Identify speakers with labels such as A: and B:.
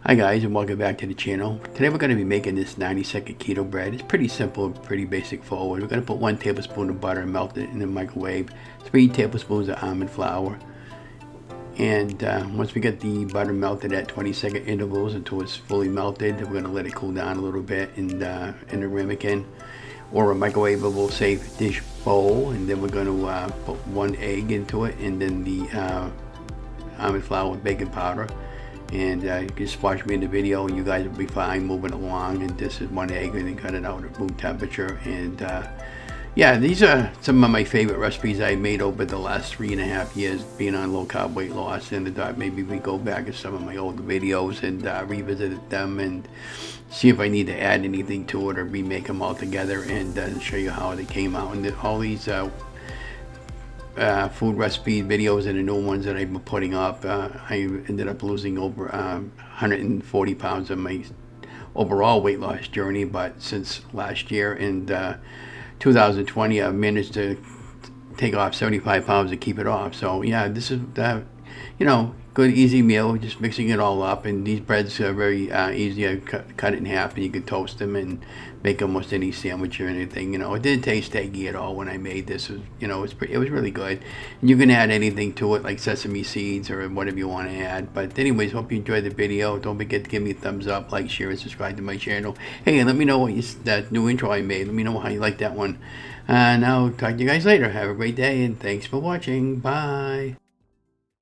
A: Hi guys, and welcome back to the channel. Today we're going to be making this 90-second keto bread. It's pretty simple, pretty basic forward. We're going to put 1 tablespoon of butter, melt it in the microwave, 3 tablespoons of almond flour, and once we get the butter melted at 20-second intervals until it's fully melted, we're going to let it cool down a little bit in a ramekin or a microwavable safe dish bowl, and then we're going to put 1 egg into it, and then the almond flour with baking powder. And you can just watch me in the video and you guys will be fine moving along. And this is 1 egg, and then cut it out at room temperature. And yeah, these are some of my favorite recipes I made over the last 3.5 years being on low carb weight loss. And I thought maybe we go back to some of my older videos and revisit them and see if I need to add anything to it or remake them all together and show you how they came out. And all these food recipe videos and the new ones that I've been putting up, I ended up losing over 140 pounds on my overall weight loss journey. But since last year in 2020, I've managed to take off 75 pounds to keep it off. So yeah, this is good easy meal, just mixing it all up. And these breads are very easy. I cut it in half and you can toast them and make almost any sandwich or anything. It didn't taste eggy at all when I made this. It was really good. And you can add anything to it, like sesame seeds or whatever you want to add. But anyways, hope you enjoyed the video. Don't forget to give me a thumbs up, like, share, and subscribe to my channel. Hey, and let me know what that new intro I made. Let me know how you like that one. And I'll talk to you guys later. Have a great day and thanks for watching. Bye.